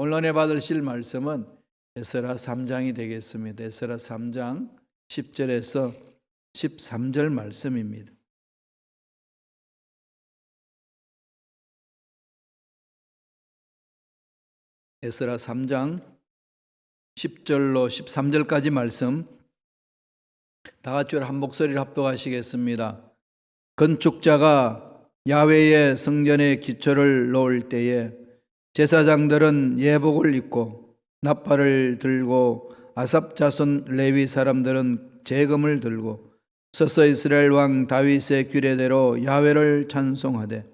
오늘 은혜 받으실 말씀은 에스라 3장이 되겠습니다. 에스라 3장 10절에서 13절 말씀입니다. 에스라 3장 10절로 13절까지 말씀 다 같이 한 목소리를 합독하시겠습니다. 건축자가 야훼의 성전에 기초를 놓을 때에 제사장들은 예복을 입고 나팔을 들고 아삽 자손 레위 사람들은 제금을 들고 서서 이스라엘 왕 다윗의 규례대로 야훼를 찬송하되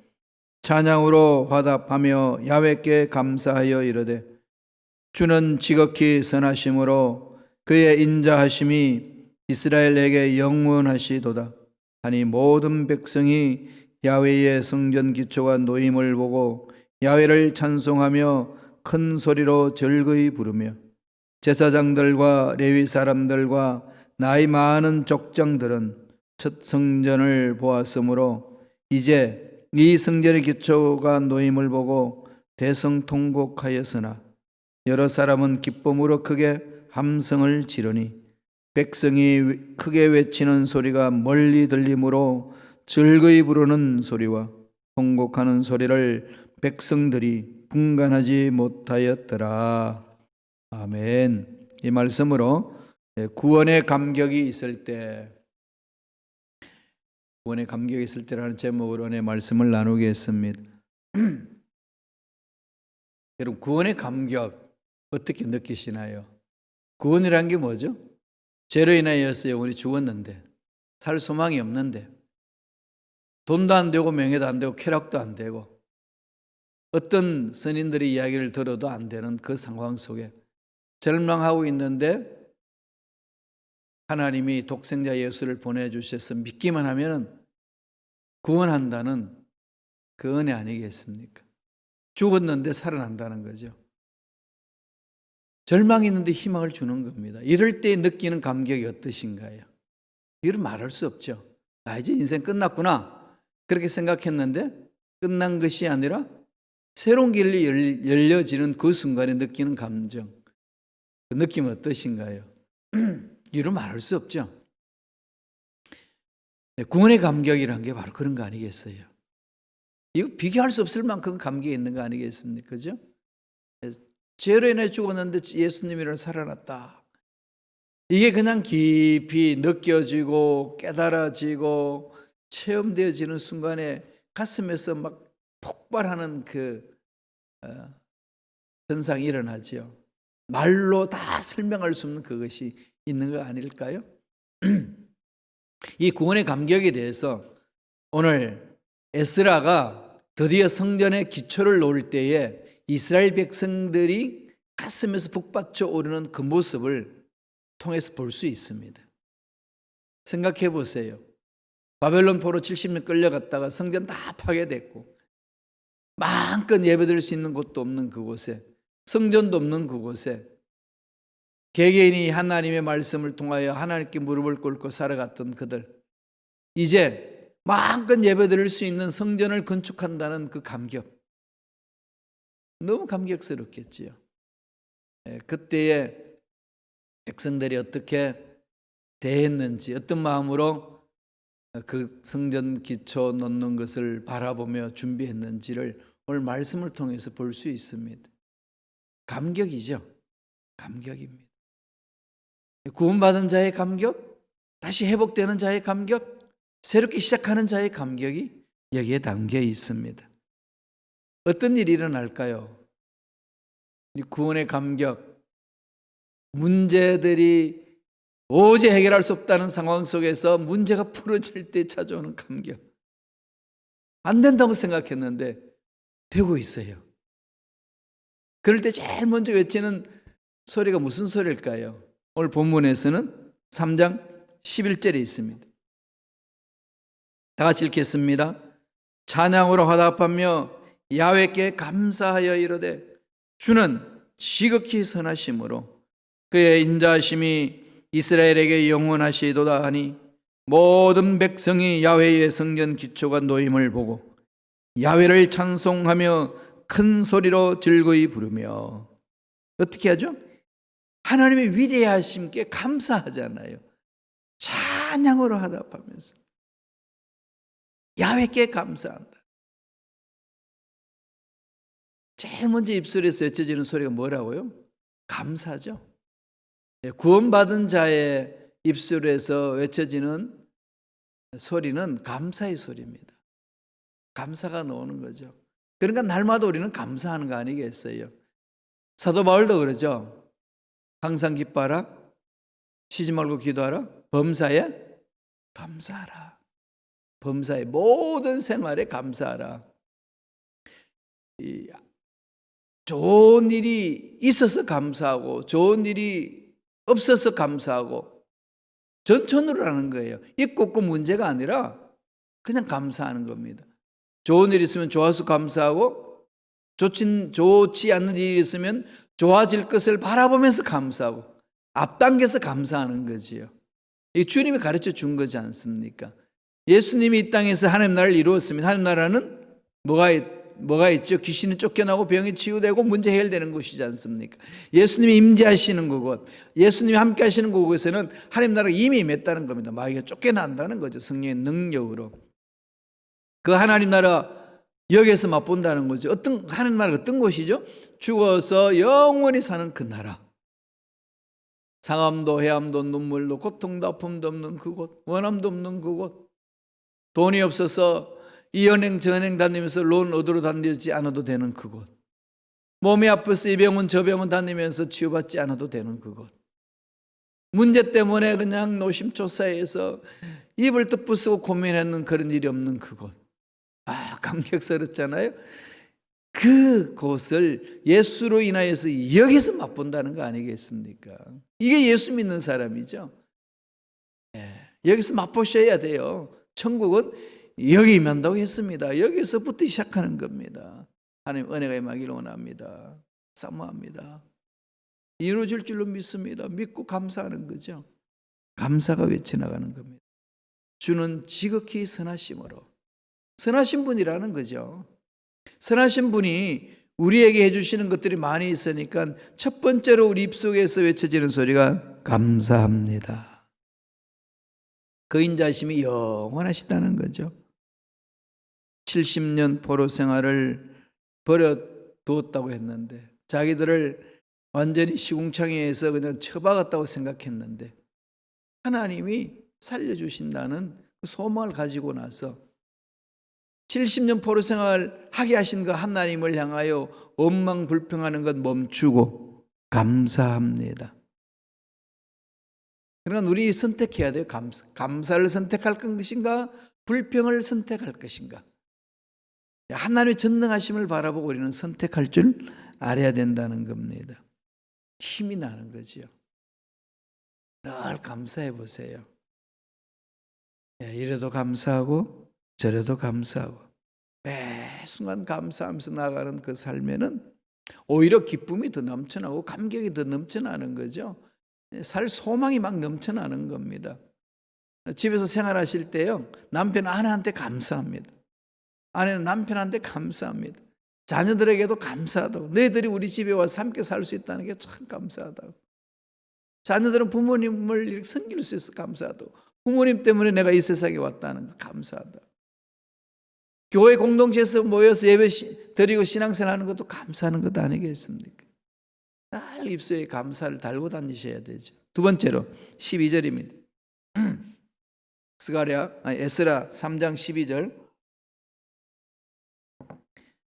찬양으로 화답하며 야훼께 감사하여 이르되 주는 지극히 선하심으로 그의 인자하심이 이스라엘에게 영원하시도다 하니 모든 백성이 야훼의 성전 기초가 놓임을 보고 야훼를 찬송하며 큰 소리로 즐거이 부르며 제사장들과 레위 사람들과 나이 많은 족장들은 첫 성전을 보았으므로 이제 이 성전의 기초가 놓임을 보고 대성통곡하였으나 여러 사람은 기쁨으로 크게 함성을 지르니 백성이 크게 외치는 소리가 멀리 들리므로 즐거이 부르는 소리와 통곡하는 소리를 백성들이 분간하지 못하였더라. 아멘. 이 말씀으로 구원의 감격이 있을 때, 구원의 감격이 있을 때라는 제목으로 오늘 말씀을 나누겠습니다. 여러분, 구원의 감격 어떻게 느끼시나요? 구원이란 게 뭐죠? 죄로 인하여서 영혼이 죽었는데, 살 소망이 없는데, 돈도 안 되고 명예도 안 되고 쾌락도 안 되고 어떤 선인들의 이야기를 들어도 안 되는 그 상황 속에 절망하고 있는데 하나님이 독생자 예수를 보내주셔서 믿기만 하면 구원한다는 그 은혜 아니겠습니까? 죽었는데 살아난다는 거죠. 절망이 있는데 희망을 주는 겁니다. 이럴 때 느끼는 감격이 어떠신가요? 이걸 말할 수 없죠. 이제 인생 끝났구나 그렇게 생각했는데 끝난 것이 아니라 새로운 길이 열려지는 그 순간에 느끼는 감정, 그 느낌은 어떠신가요? 이루 말할 수 없죠. 구원의 감격이라는 게 바로 그런 거 아니겠어요? 이거 비교할 수 없을 만큼 감격이 있는 거 아니겠습니까? 그죠? 죄로 인해 죽었는데 예수님이랑 살아났다. 이게 그냥 깊이 느껴지고 깨달아지고 체험되어지는 순간에 가슴에서 막 폭발하는 그 현상이 일어나죠. 말로 다 설명할 수 없는 그것이 있는 거 아닐까요? 이 구원의 감격에 대해서 오늘 에스라가 드디어 성전의 기초를 놓을 때에 이스라엘 백성들이 가슴에서 북받쳐 오르는 그 모습을 통해서 볼 수 있습니다. 생각해 보세요. 바벨론 포로 70년 끌려갔다가 성전 다 파괴됐고 마음껏 예배드릴 수 있는 곳도 없는 그곳에, 성전도 없는 그곳에 개개인이 하나님의 말씀을 통하여 하나님께 무릎을 꿇고 살아갔던 그들, 이제 마음껏 예배드릴 수 있는 성전을 건축한다는 그 감격, 너무 감격스럽겠지요. 그때의 백성들이 어떻게 대했는지, 어떤 마음으로 그 성전 기초 놓는 것을 바라보며 준비했는지를 오늘 말씀을 통해서 볼 수 있습니다. 감격이죠. 감격입니다. 구원받은 자의 감격, 다시 회복되는 자의 감격, 새롭게 시작하는 자의 감격이 여기에 담겨 있습니다. 어떤 일이 일어날까요? 이 구원의 감격, 문제들이 도저히 해결할 수 없다는 상황 속에서 문제가 풀어질 때 찾아오는 감격. 안 된다고 생각했는데 되고 있어요. 그럴 때 제일 먼저 외치는 소리가 무슨 소리일까요? 오늘 본문에서는 3장 11절에 있습니다. 다 같이 읽겠습니다. 찬양으로 화답하며 야훼께 감사하여 이르되 주는 지극히 선하심으로 그의 인자하심이 이스라엘에게 영원하시도다 하니 모든 백성이 야훼의 성전 기초가 놓임을 보고 야훼를 찬송하며 큰 소리로 즐거이 부르며 어떻게 하죠? 하나님의 위대하심께 감사하잖아요. 찬양으로 화답하면서 야훼께 감사한다. 제일 먼저 입술에서 외쳐지는 소리가 뭐라고요? 감사죠. 구원받은 자의 입술에서 외쳐지는 소리는 감사의 소리입니다. 감사가 나오는 거죠. 그러니까 날마다 우리는 감사하는 거 아니겠어요? 사도 바울도 그러죠. 항상 기뻐하라, 쉬지 말고 기도하라, 범사에 감사하라. 범사의 모든 생활에 감사하라. 좋은 일이 있어서 감사하고 좋은 일이 없어서 감사하고 전천후로 하는 거예요. 있고 없고 문제가 아니라 그냥 감사하는 겁니다. 좋은 일이 있으면 좋아서 감사하고 좋지 않는 일이 있으면 좋아질 것을 바라보면서 감사하고 앞당겨서 감사하는 거지요. 이 주님이 가르쳐 준 거지 않습니까? 예수님이 이 땅에서 하나님 나라를 이루었으면 하나님 나라는 뭐가 있죠? 귀신은 쫓겨나고 병이 치유되고 문제 해결되는 곳이지 않습니까? 예수님이 임재하시는 그곳, 예수님이 함께 하시는 그곳에는 하나님 나라가 이미 임했다는 겁니다. 마귀가 쫓겨난다는 거죠. 성령의 능력으로. 그 하나님 나라 여기에서 맛본다는 거죠. 하나님 나라가 어떤 곳이죠? 죽어서 영원히 사는 그 나라. 상함도 해함도 눈물도 고통도 아픔도 없는 그곳, 원함도 없는 그곳. 돈이 없어서 이 은행 저 은행 다니면서 론 얻으러 다니지 않아도 되는 그곳. 몸이 아파서 이 병원 저 병원 다니면서 치유받지 않아도 되는 그곳. 문제 때문에 그냥 노심초사해서 입을 뜯부수고 고민하는 그런 일이 없는 그곳. 감격스럽잖아요. 그곳을 예수로 인하여서 여기서 맛본다는 거 아니겠습니까? 이게 예수 믿는 사람이죠. 여기서 맛보셔야 돼요. 천국은 여기 임한다고 했습니다. 여기서부터 시작하는 겁니다. 하나님 은혜가 임하기를 원합니다. 사모합니다. 이루어질 줄로 믿습니다. 믿고 감사하는 거죠. 감사가 외쳐나가는 겁니다. 주는 지극히 선하심으로. 선하신 분이라는 거죠. 선하신 분이 우리에게 해주시는 것들이 많이 있으니까 첫 번째로 우리 입속에서 외쳐지는 소리가 감사합니다. 그 인자심이 영원하시다는 거죠. 70년 포로 생활을 버려두었다고 했는데 자기들을 완전히 시궁창에서 그냥 처박았다고 생각했는데 하나님이 살려주신다는 그 소망을 가지고 나서 70년 포로 생활 하게 하신 그 하나님을 향하여 원망불평하는 것 멈추고 감사합니다. 그러나 우리 선택해야 돼요. 감사를 선택할 것인가 불평을 선택할 것인가. 하나님의 전능하심을 바라보고 우리는 선택할 줄 알아야 된다는 겁니다. 힘이 나는 거지요. 늘 감사해 보세요. 이래도 감사하고 저래도 감사하고 매 순간 감사하면서 나가는 그 삶에는 오히려 기쁨이 더 넘쳐나고 감격이 더 넘쳐나는 거죠. 살 소망이 막 넘쳐나는 겁니다. 집에서 생활하실 때요, 남편 아내한테 감사합니다. 아내는 남편한테 감사합니다. 자녀들에게도 감사하다고. 너희들이 우리 집에 와서 함께 살 수 있다는 게 참 감사하다고. 자녀들은 부모님을 이렇게 섬길 수 있어서 감사하다고. 부모님 때문에 내가 이 세상에 왔다는 거 감사하다고. 교회 공동체에서 모여서 예배 드리고 신앙생활 하는 것도 감사하는 것 아니겠습니까? 늘 입술에 감사를 달고 다니셔야 되죠. 두 번째로 12절입니다. 에스라 3장 12절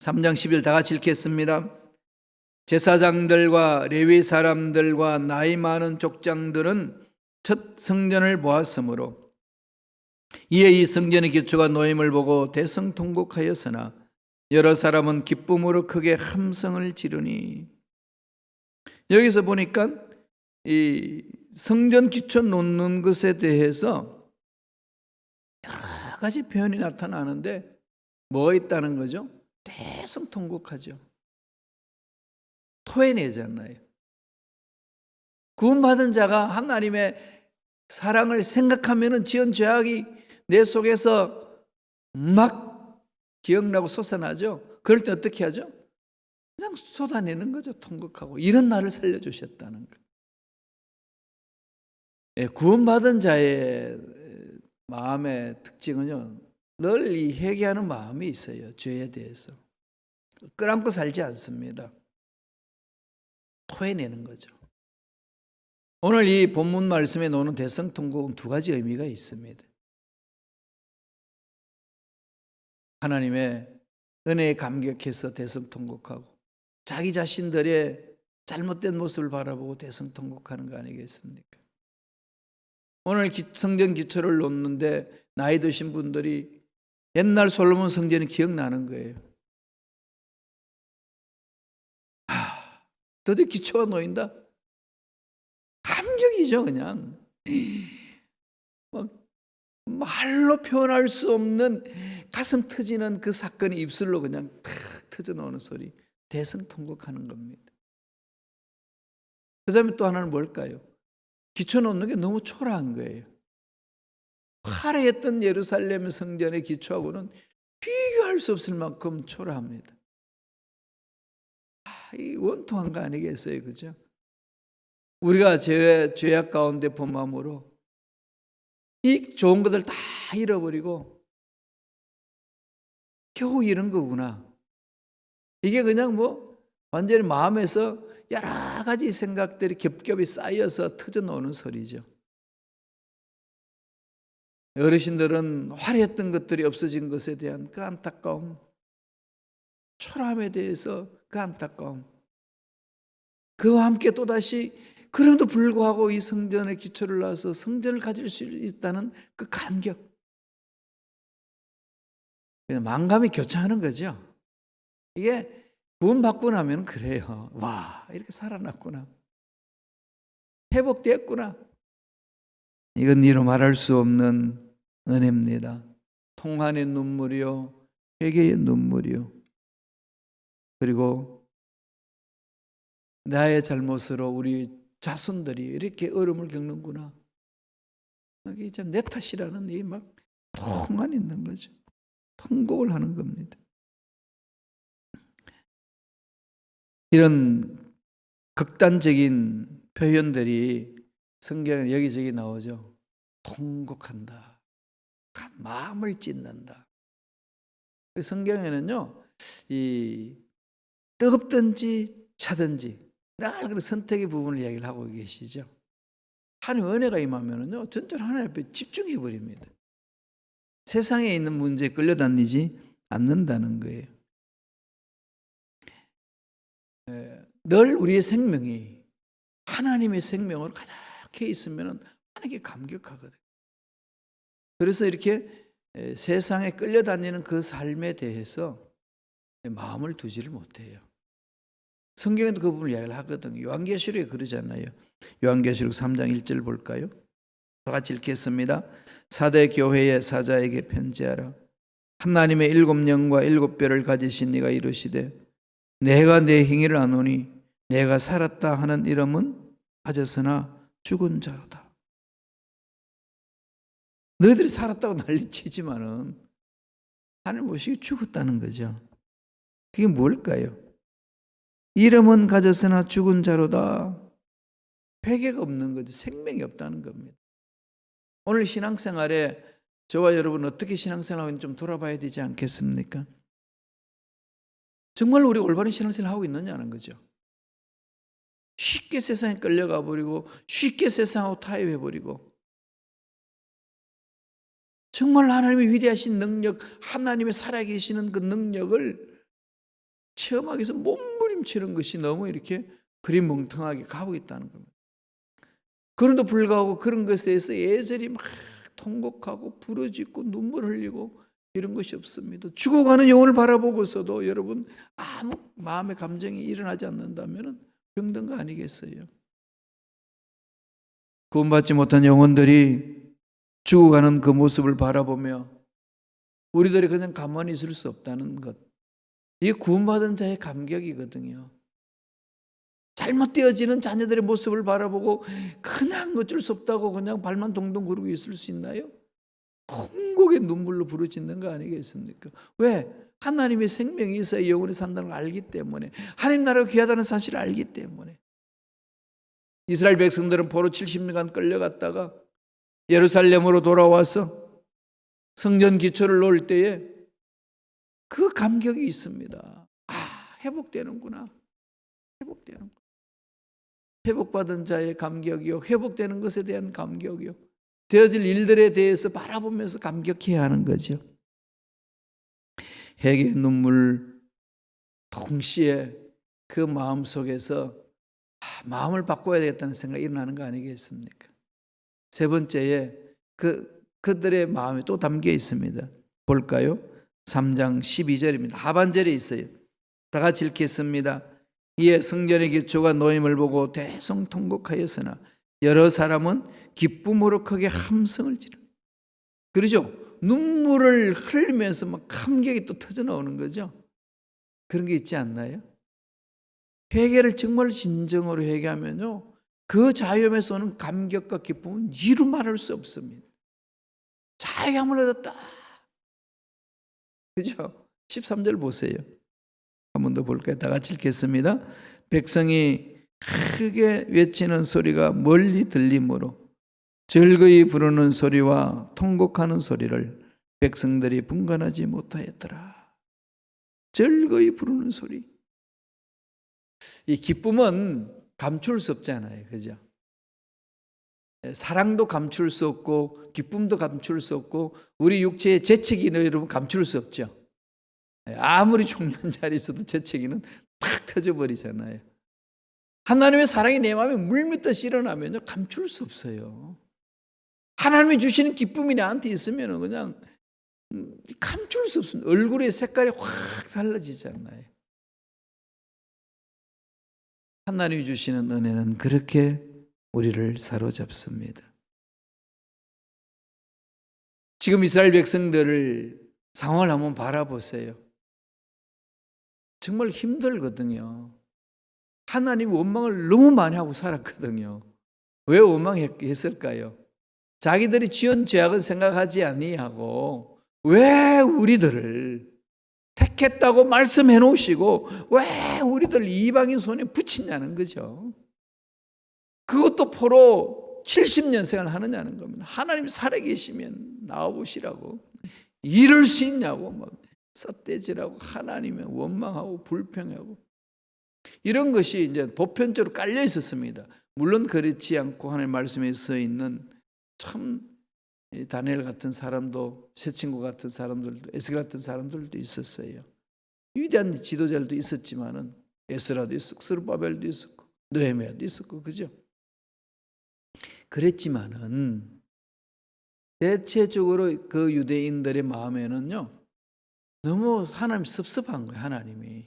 3장 12절 다 같이 읽겠습니다. 제사장들과 레위 사람들과 나이 많은 족장들은 첫 성전을 보았으므로 이에 이 성전의 기초가 놓임을 보고 대성통곡하였으나 여러 사람은 기쁨으로 크게 함성을 지르니. 여기서 보니까 이 성전 기초 놓는 것에 대해서 여러 가지 표현이 나타나는데 뭐가 있다는 거죠? 대성통곡하죠. 토해내잖아요. 구원받은 자가 하나님의 사랑을 생각하면 지은 죄악이 내 속에서 막 기억나고 솟아나죠. 그럴 때 어떻게 하죠? 그냥 쏟아내는 거죠. 통곡하고. 이런 나를 살려주셨다는 거. 예, 구원받은 자의 마음의 특징은요, 늘 이 회개하는 마음이 있어요. 죄에 대해서. 끌안고 살지 않습니다. 토해내는 거죠. 오늘 이 본문 말씀에 나오는 대성통곡은 두 가지 의미가 있습니다. 하나님의 은혜에 감격해서 대성통곡하고 자기 자신들의 잘못된 모습을 바라보고 대성통곡하는 거 아니겠습니까? 오늘 성전 기초를 놓는데 나이 드신 분들이 옛날 솔로몬 성전이 기억나는 거예요. 드디어 기초가 놓인다? 감격이죠, 그냥. 막 말로 표현할 수 없는 가슴 터지는 그 사건이 입술로 그냥 탁 터져 나오는 소리. 대성통곡하는 겁니다. 그 다음에 또 하나는 뭘까요? 기초 놓는 게 너무 초라한 거예요. 화려했던 예루살렘 성전의 기초하고는 비교할 수 없을 만큼 초라합니다. 이 원통한 거 아니겠어요, 그죠? 우리가 죄악 가운데 범함으로 이 좋은 것들 다 잃어버리고 겨우 이런 거구나. 이게 그냥 완전히 마음에서 여러 가지 생각들이 겹겹이 쌓여서 터져 나오는 소리죠. 어르신들은 화려했던 것들이 없어진 것에 대한 그 안타까움, 초라함에 대해서 그 안타까움, 그와 함께 또다시 그럼에도 불구하고 이 성전의 기초를 놔서 성전을 가질 수 있다는 그 감격, 만감이 교차하는 거죠. 이게 구원받고 나면 그래요. 와, 이렇게 살아났구나. 회복되었구나. 이건 이로 말할 수 없는 은혜입니다. 통한의 눈물이요, 회개의 눈물이요. 그리고 나의 잘못으로 우리 자손들이 이렇게 어려움을 겪는구나. 이게 참 내 탓이라는 이 막 통한 있는 거죠. 통곡을 하는 겁니다. 이런 극단적인 표현들이 성경에 여기저기 나오죠. 통곡한다. 마음을 찢는다. 성경에는요, 이 뜨겁든지 차든지 늘 그런 선택의 부분을 이야기를 하고 계시죠. 하나님 은혜가 임하면은요, 전적으로 하나님 앞에 집중해 버립니다. 세상에 있는 문제에 끌려다니지 않는다는 거예요. 늘 우리의 생명이 하나님의 생명으로 가득해 있으면 하나님께 감격하거든요. 그래서 이렇게 세상에 끌려다니는 그 삶에 대해서 마음을 두지를 못해요. 성경에도 그 부분을 이야기를 하거든요. 요한계시록에 그러잖아요. 요한계시록 3장 1절 볼까요? 다 같이 읽겠습니다. 사대 교회의 사자에게 편지하라. 하나님의 7영과 7뼈를 가지신 이가 이르시되 내가 내 행위를 아노니 내가 살았다 하는 이름은 가졌으나 죽은 자로다. 너희들이 살았다고 난리치지만은 하나님 보시기 죽었다는 거죠. 그게 뭘까요? 이름은 가졌으나 죽은 자로다. 회개가 없는 거죠. 생명이 없다는 겁니다. 오늘 신앙생활에 저와 여러분 어떻게 신앙생활하는지 좀 돌아봐야 되지 않겠습니까? 정말 우리 올바른 신앙생활을 하고 있느냐는 거죠. 쉽게 세상에 끌려가 버리고 쉽게 세상하고 타협해 버리고 정말 하나님의 위대하신 능력, 하나님의 살아계시는 그 능력을 체험하기 위해서 몸부림치는 것이 너무 이렇게 그림멍텅하게 가고 있다는 겁니다. 그런데도 불구하고 그런 것에 대해서 예절이 막 통곡하고 부러지고 눈물 흘리고 이런 것이 없습니다. 죽어가는 영혼을 바라보고서도 여러분 아무 마음의 감정이 일어나지 않는다면 병든 거 아니겠어요? 구원받지 못한 영혼들이 죽어가는 그 모습을 바라보며 우리들이 그냥 가만히 있을 수 없다는 것, 이게 구원받은 자의 감격이거든요. 잘못되어지는 자녀들의 모습을 바라보고 그냥 어쩔 수 없다고 그냥 발만 동동 구르고 있을 수 있나요? 통곡의 눈물로 부르짖는 거 아니겠습니까? 왜? 하나님의 생명이 있어야 영원히 산다는 걸 알기 때문에, 하나님 나라가 귀하다는 사실을 알기 때문에. 이스라엘 백성들은 포로 70년간 끌려갔다가 예루살렘으로 돌아와서 성전 기초를 놓을 때에 그 감격이 있습니다. 아, 회복되는구나. 회복되는구나. 회복받은 자의 감격이요, 회복되는 것에 대한 감격이요, 되어질 일들에 대해서 바라보면서 감격해야 하는 거죠. 회개의 눈물, 동시에 그 마음 속에서 마음을 바꿔야 되겠다는 생각이 일어나는 거 아니겠습니까? 세 번째에 그들의 마음이 또 담겨 있습니다. 볼까요? 3장 12절입니다. 하반절에 있어요. 다 같이 읽겠습니다. 이에 성전의 기초가 놓임을 보고 대성통곡하였으나 여러 사람은 기쁨으로 크게 함성을 지르. 그러죠? 눈물을 흘리면서 막 감격이 또 터져 나오는 거죠. 그런 게 있지 않나요? 회개를 정말 진정으로 회개하면요, 그 자유함에서 오는 감격과 기쁨은 이루 말할 수 없습니다. 자유함을 얻었다. 그죠? 13절 보세요. 한 번 더 볼까요? 다 같이 읽겠습니다. 백성이 크게 외치는 소리가 멀리 들리므로 즐거이 부르는 소리와 통곡하는 소리를 백성들이 분간하지 못하였더라. 즐거이 부르는 소리. 이 기쁨은 감출 수 없잖아요. 그죠? 사랑도 감출 수 없고 기쁨도 감출 수 없고 우리 육체의 재채기는 여러분 감출 수 없죠. 아무리 총련 자리에 있어도 재채기는 팍 터져버리잖아요. 하나님의 사랑이 내 마음에 물밀듯이 일어나면요, 감출 수 없어요. 하나님이 주시는 기쁨이 나한테 있으면 그냥 감출 수 없습니다. 얼굴의 색깔이 확 달라지잖아요. 하나님이 주시는 은혜는 그렇게 우리를 사로잡습니다. 지금 이스라엘 백성들을 상황을 한번 바라보세요. 정말 힘들거든요. 하나님이 원망을 너무 많이 하고 살았거든요. 왜 원망했을까요? 자기들이 지은 죄악은 생각하지 아니하고 왜 우리들을 택했다고 말씀해 놓으시고 왜 우리들 이방인 손에 붙이냐는 거죠. 그것도 포로 70년 생활 하느냐는 겁니다. 하나님이 살아계시면 나와보시라고. 이럴 수 있냐고 막 삿대질하고 하나님의 원망하고 불평하고 이런 것이 이제 보편적으로 깔려 있었습니다. 물론 그렇지 않고 하나님의 말씀에 서 있는 참 다니엘 같은 사람도, 새 친구 같은 사람들도, 에스겔 같은 사람들도 있었어요. 위대한 지도자들도 있었지만은 에스라도 있었고 스룹바벨도 있었고 느헤미야도 있었고, 그죠? 그랬지만은 대체적으로 그 유대인들의 마음에는요, 너무 하나님 섭섭한 거예요. 하나님이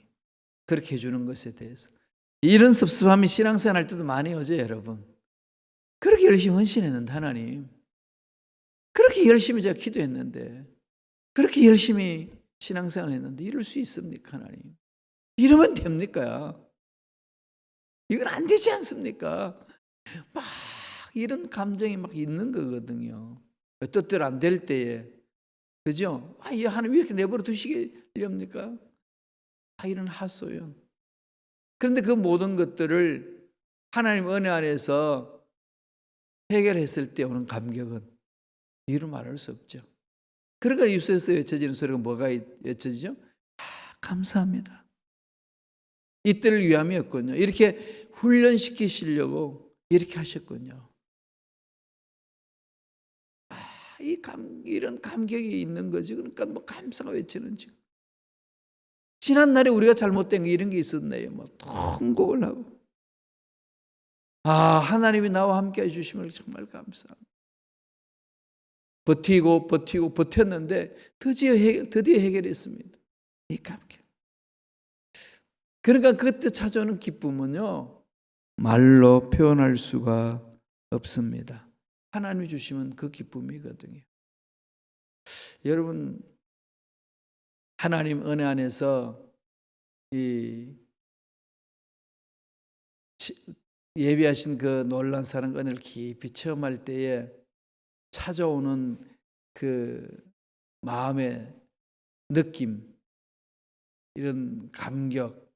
그렇게 해주는 것에 대해서. 이런 섭섭함이 신앙생활 할 때도 많이 오죠, 여러분. 그렇게 열심히 헌신했는데 하나님, 그렇게 열심히 제가 기도했는데, 그렇게 열심히 신앙생활 했는데 이럴 수 있습니까, 하나님? 이러면 됩니까? 이건 안 되지 않습니까? 막 이런 감정이 막 있는 거거든요. 뜻대로 안 될 때에, 그죠? 이 하나님 왜 이렇게 내버려 두시겠습니까? 이런 하소연. 그런데 그 모든 것들을 하나님 은혜 안에서 해결했을 때 오는 감격은 이루 말할 수 없죠. 그러니까 입술에서 외쳐지는 소리가 뭐가 외쳐지죠? 감사합니다. 이때를 위함이었군요. 이렇게 훈련시키시려고 이렇게 하셨군요. 이런 감격이 있는 거지. 그러니까 뭐 감사가 외치는 지. 지난날에 우리가 잘못된 게 이런 게 있었네요. 뭐 통곡을 하고. 하나님이 나와 함께 해주심을 정말 감사합니다. 버티고 버텼는데 드디어 해결했습니다. 이 감격. 그러니까 그때 찾아오는 기쁨은요, 말로 표현할 수가 없습니다. 하나님이 주시면 그 기쁨이거든요. 여러분, 하나님 은혜 안에서 이 예비하신 그 놀란 사랑 은혜를 깊이 체험할 때에 찾아오는 그 마음의 느낌, 이런 감격,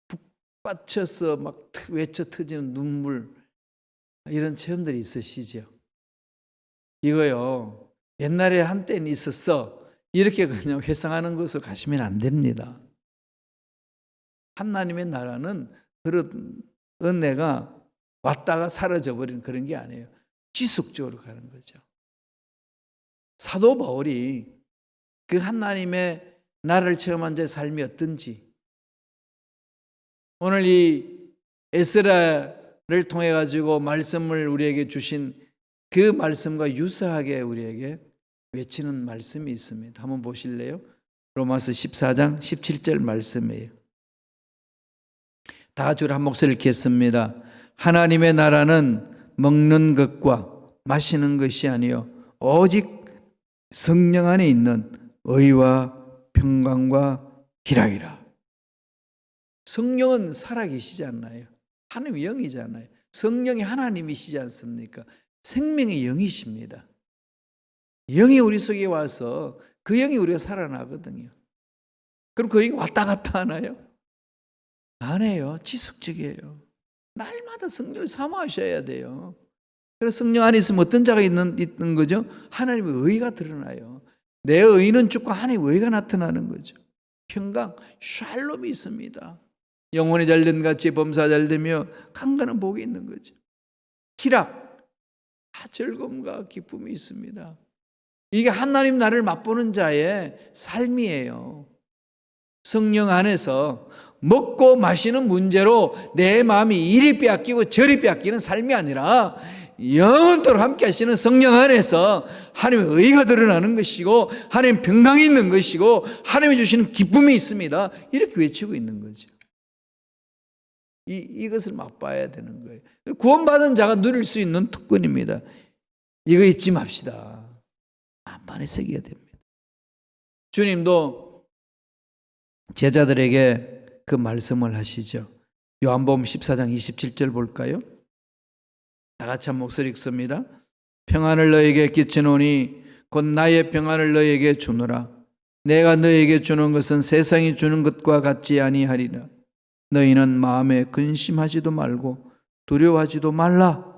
북받쳐서 막 외쳐 터지는 눈물, 이런 체험들이 있으시죠? 이거요, 옛날에 한때는 있었어, 이렇게 그냥 회상하는 것으로 가시면 안 됩니다. 하나님의 나라는 그런 은혜가 왔다가 사라져버리는 그런 게 아니에요. 지속적으로 가는 거죠. 사도 바울이 그 하나님의 나라를 체험한 자의 삶이 어떤지, 오늘 이 에스라를 통해 가지고 말씀을 우리에게 주신 그 말씀과 유사하게 우리에게 외치는 말씀이 있습니다. 한번 보실래요? 로마서 14장 17절 말씀이에요. 다 같이 우리 한 목소리를 읽겠습니다. 하나님의 나라는 먹는 것과 마시는 것이 아니요 오직 성령 안에 있는 의와 평강과 희락이라. 성령은 살아계시지 않나요? 하나님의 영이잖아요. 성령이 하나님이시지 않습니까? 생명의 영이십니다. 영이 우리 속에 와서 그 영이 우리가 살아나거든요. 그럼 그 영이 왔다 갔다 하나요? 안 해요. 지속적이에요. 날마다 성령을 사모하셔야 돼요. 그래서 성령 안에 있으면 어떤 자가 있는 거죠? 하나님의 의가 드러나요. 내 의는 죽고 하나님의 의가 나타나는 거죠. 평강, 샬롬이 있습니다. 영혼이 잘된 같이 범사 잘되며 강건한 복이 있는 거죠. 희락, 즐거움과 기쁨이 있습니다. 이게 하나님 나라를 맛보는 자의 삶이에요. 성령 안에서 먹고 마시는 문제로 내 마음이 이리 빼앗기고 저리 빼앗기는 삶이 아니라 영원토록 함께 하시는 성령 안에서 하나님의 의가 드러나는 것이고 하나님의 평강이 있는 것이고 하나님이 주시는 기쁨이 있습니다. 이렇게 외치고 있는 거죠. 이것을 맛봐야 되는 거예요. 구원받은 자가 누릴 수 있는 특권입니다. 이거 잊지 맙시다. 만반에 새겨야 됩니다. 주님도 제자들에게 그 말씀을 하시죠. 요한복음 14장 27절 볼까요? 다 같이 한 목소리 읽습니다. 평안을 너에게 끼치노니 곧 나의 평안을 너에게 주노라. 내가 너에게 주는 것은 세상이 주는 것과 같지 아니하리라. 너희는 마음에 근심하지도 말고 두려워하지도 말라.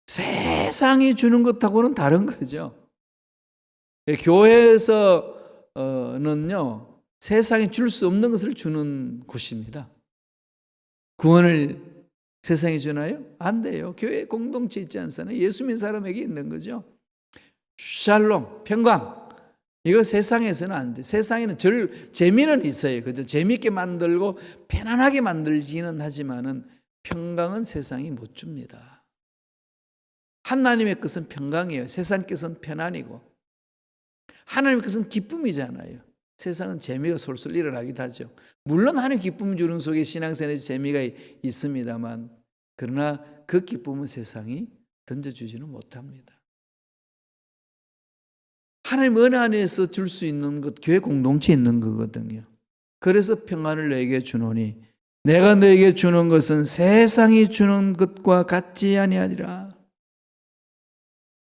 세상이 주는 것하고는 다른 거죠. 교회에서는요, 세상이 줄 수 없는 것을 주는 곳입니다. 구원을 세상이 주나요? 안 돼요. 교회 공동체 있지 않잖아요. 예수 믿는 사람에게 있는 거죠. 샬롬, 평강. 이거 세상에서는 안 돼. 세상에는 재미는 있어요. 그죠? 재미있게 만들고 편안하게 만들기는 하지만은 평강은 세상이 못 줍니다. 하나님의 것은 평강이에요. 세상 것은 편안이고. 하나님의 것은 기쁨이잖아요. 세상은 재미가 솔솔 일어나기도 하죠. 물론 하나님 기쁨 주는 속에 신앙생활에 재미가 있습니다만, 그러나 그 기쁨은 세상이 던져주지는 못합니다. 하나님 은혜 안에서 줄 수 있는 것, 교회 공동체에 있는 거거든요. 그래서 평안을 너에게 주노니 내가 너에게 주는 것은 세상이 주는 것과 같지 아니하니라.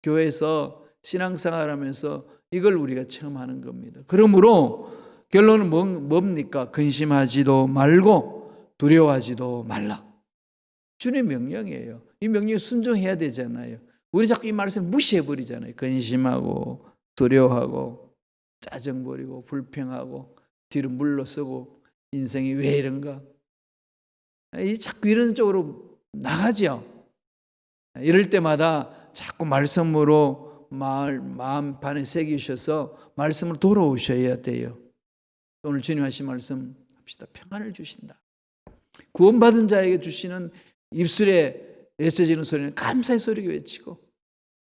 교회에서 신앙생활하면서 이걸 우리가 체험하는 겁니다. 그러므로 결론은 뭡니까? 근심하지도 말고 두려워하지도 말라. 주님의 명령이에요. 이 명령에 순종해야 되잖아요. 우리 자꾸 이 말씀 무시해버리잖아요. 근심하고 두려워하고 짜증 부리고 불평하고 뒤로 물러서고 인생이 왜 이런가? 자꾸 이런 쪽으로 나가죠. 이럴 때마다 자꾸 말씀으로 마음 반에 새기셔서 말씀을 돌아오셔야 돼요. 오늘 주님 하신 말씀 합시다. 평안을 주신다. 구원받은 자에게 주시는 입술에 애써지는 소리는 감사의 소리가 외치고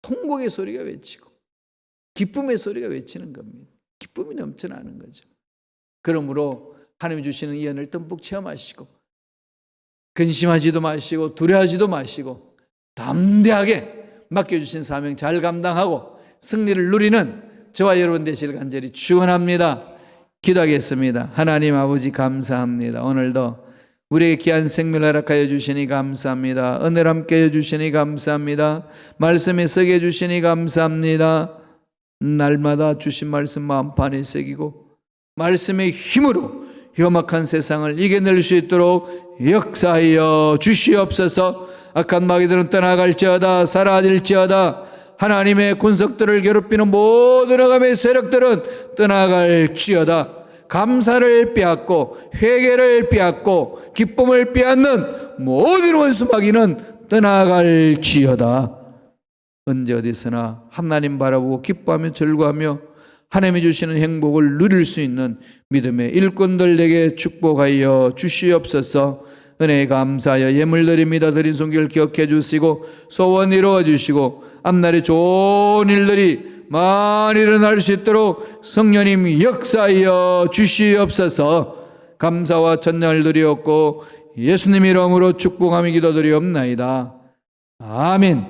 통곡의 소리가 외치고 기쁨의 소리가 외치는 겁니다. 기쁨이 넘쳐나는 거죠. 그러므로 하나님이 주시는 이 은혜를 듬뿍 체험하시고 근심하지도 마시고 두려워하지도 마시고 담대하게 맡겨주신 사명 잘 감당하고 승리를 누리는 저와 여러분 되시길 간절히 축원합니다. 기도하겠습니다. 하나님 아버지 감사합니다. 오늘도 우리에게 귀한 생명을 허락하여 주시니 감사합니다. 은혜를 함께 해주시니 감사합니다. 말씀에 서게 해주시니 감사합니다. 날마다 주신 말씀 마음판에 새기고 말씀의 힘으로 험악한 세상을 이겨낼 수 있도록 역사하여 주시옵소서. 악한 마귀들은 떠나갈지어다 사라질지어다. 하나님의 군석들을 괴롭히는 모든 악함의 세력들은 떠나갈지어다. 감사를 빼앗고 회개를 빼앗고 기쁨을 빼앗는 모든 원수 마귀는 떠나갈지어다. 언제 어디서나 하나님 바라보고 기뻐하며 즐거워하며 하나님이 주시는 행복을 누릴 수 있는 믿음의 일꾼들에게 축복하여 주시옵소서. 은혜에 감사하여 예물 드립니다. 드린 손길 기억해 주시고 소원 이루어 주시고 앞날에 좋은 일들이 많이 일어날 수 있도록 성령님 역사하여 주시옵소서. 감사와 찬양을 드리옵고 예수님 이름으로 축복하며 기도드리옵나이다. 아멘.